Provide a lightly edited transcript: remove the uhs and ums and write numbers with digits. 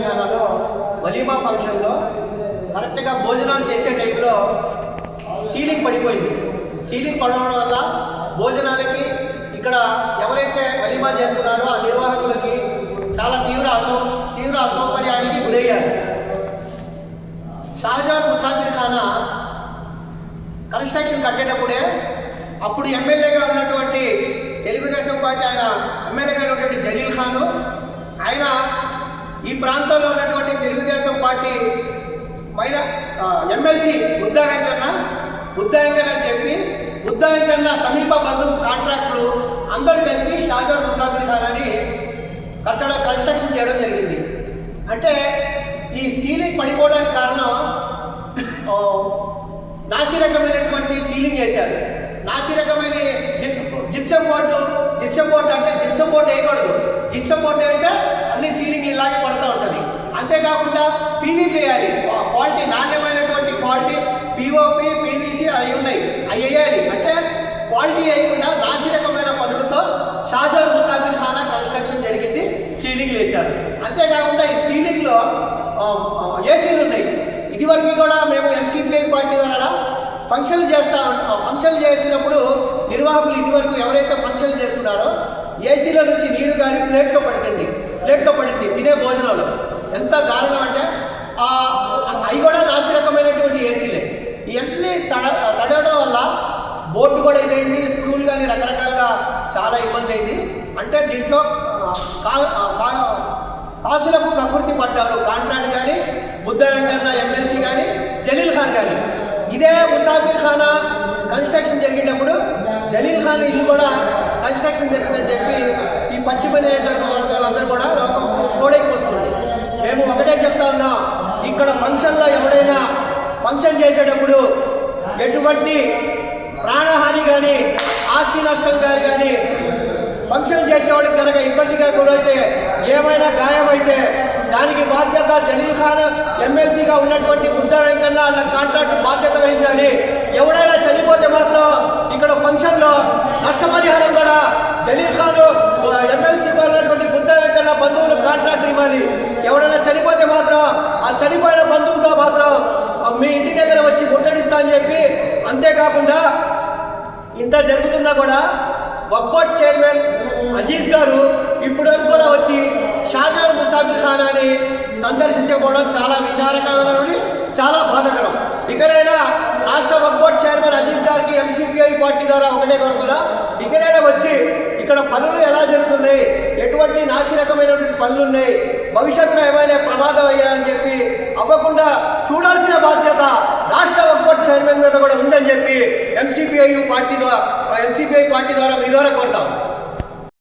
ఖానాలో వలీమా ఫంక్షన్లో కరెక్ట్గా భోజనాలు చేసే టైంలో సీలింగ్ పడిపోయింది. సీలింగ్ పడడం వల్ల భోజనాలకి ఇక్కడ ఎవరైతే వలీమా చేస్తున్నారో ఆ నిర్వాహకులకి చాలా తీవ్ర అసౌకర్యానికి గురయ్యారు. షాజహాన్ ముసాఫిర్ ఖానా కన్స్ట్రక్షన్ కట్టేటప్పుడే అప్పుడు ఎమ్మెల్యేగా ఉన్నటువంటి తెలుగుదేశం పార్టీ ఆయన ఎమ్మెల్యేగా ఉన్నటువంటి జలీల్ ఖాను ఆయన ఈ ప్రాంతంలో ఉన్నటువంటి తెలుగుదేశం పార్టీ ఎమ్మెల్సీ బుద్ధా వెంకన్న అని చెప్పి బుద్ధా వెంకన్న సమీప బంధువు కాంట్రాక్టులు అందరూ కలిసి షాజహాన్ ముసాఫిర్ ఖానాని కన్స్ట్రక్షన్ చేయడం జరిగింది. అంటే ఈ సీలింగ్ పడిపోవడానికి కారణం నాసిరకమైనటువంటి సీలింగ్ వేశారు. నాసిరకమైన జిప్సం బోర్డు అంటే జిప్సం బోర్డు వేయకూడదు. జిప్సం బోర్డు అంటే అన్ని సీలింగ్ ఇలాగే పడుతూ ఉంటుంది. అంతేకాకుండా పీవీపీ వేయాలి. క్వాలిటీ నాణ్యమైనటువంటి క్వాలిటీ పిఓపి పీవీసీ అవి ఉన్నాయి, అవి వేయాలి. అంటే క్వాలిటీ వేయకుండా నాసిరకమైన పనులతో షాజహాన్ ముసాఫిర్ ఖానా కన్స్ట్రక్షన్ జరిగింది. సీలింగ్లు వేశారు. అంతేకాకుండా ఈ సీలింగ్లో ఏసీలు ఉన్నాయి. ఇదివరకు కూడా మేము ఎంసీపీఐ పార్టీ ద్వారా ఫంక్షన్లు చేసినప్పుడు నిర్వాహకులు ఇదివరకు ఎవరైతే ఫంక్షన్లు చేసుకున్నారో ఏసీలో నుంచి నీరు కానీ ప్లేట్లో పడింది తినే భోజనంలో. ఎంత దారుణం అంటే అవి కూడా నాసిరకమైనటువంటి ఏసీలే. ఇవన్నీ తడవడం వల్ల బోర్డు కూడా ఇదైంది, స్క్రూలు కానీ రకరకాలుగా చాలా ఇబ్బంది అయింది. అంటే దీంట్లో కాసులకు ప్రకృతి పడ్డారు. కాంట్రాక్ట్ కానీ బుద్ధా వెంకన్న ఎమ్మెల్సీ కానీ జలీల్ ఖాన్ కానీ. ఇదే ముసాఫిర్ ఖానా కన్స్ట్రక్షన్ జరిగేటప్పుడు జలీల్ ఖాన్ ఇల్లు కూడా కన్స్ట్రక్షన్ జరిగిందని చెప్పి ఈ పశ్చిమ నియోజకవర్గాలందరూ కూడా కోడైపోస్తుంది. మేము ఒకటే చెప్తా ఉన్నాం, ఇక్కడ ఫంక్షన్లో ఎవరైనా ఫంక్షన్ చేసేటప్పుడు ఎటువంటి ప్రాణహాని కానీ ఆస్తి నష్టం కానీ ఫంక్షన్ చేసేవాడికి కనుక ఇబ్బందిగా గురైతే ఏమైనా గాయమైతే దానికి బాధ్యత జలీల్ ఖాన్ ఎమ్మెల్సీగా ఉన్నటువంటి బుద్ధా వెంకన్న వాళ్ళ కాంట్రాక్ట్ బాధ్యత వహించాలి. ఎవడైనా చనిపోతే మాత్రం ఇక్కడ ఫంక్షన్లో నష్టపరిహారం కూడా జలీల్ ఖాన్ ఎమ్మెల్సీగా ఉన్నటువంటి బుద్ధా వెంకన్న బంధువులు కాంట్రాక్ట్ ఇవ్వాలి. ఎవడైనా చనిపోతే మాత్రం ఆ చనిపోయిన బంధువులతో మాత్రం మీ ఇంటి దగ్గర వచ్చి ముట్టడిస్తా అని చెప్పి. అంతేకాకుండా ఇంత జరుగుతున్నా కూడా వక్ఫ్ బోర్డ్ చైర్మన్ అజీజ్ గారు ఇప్పటివరకు కూడా వచ్చి షాజహాన్ ముసాఫిర్ ఖానాని సందర్శించకపోవడం చాలా విచారకరమైనది, చాలా బాధాకరం. ఇకనైనా రాష్ట్ర వక్ఫ్ బోర్డ్ చైర్మన్ అజీజ్ గారికి ఎంసీపీఐ పార్టీ ద్వారా ఒకటే కోరుతున్నా, ఇకనైనా వచ్చి ఇక్కడ పనులు ఎలా జరుగుతున్నాయి, ఎటువంటి నాసిరకమైనటువంటి పనులు ఉన్నాయి, భవిష్యత్తులో ఏమైనా ప్రమాదం అయ్యాయని చెప్పి అవ్వకుండా చూడాల్సిన బాధ్యత రాష్ట్ర వక్ఫ్ బోర్డ్ చైర్మన్ మీద కూడా ఉందని చెప్పి ఎంసీపీఐ పార్టీ ద్వారా మీ ద్వారా కోరుతాం.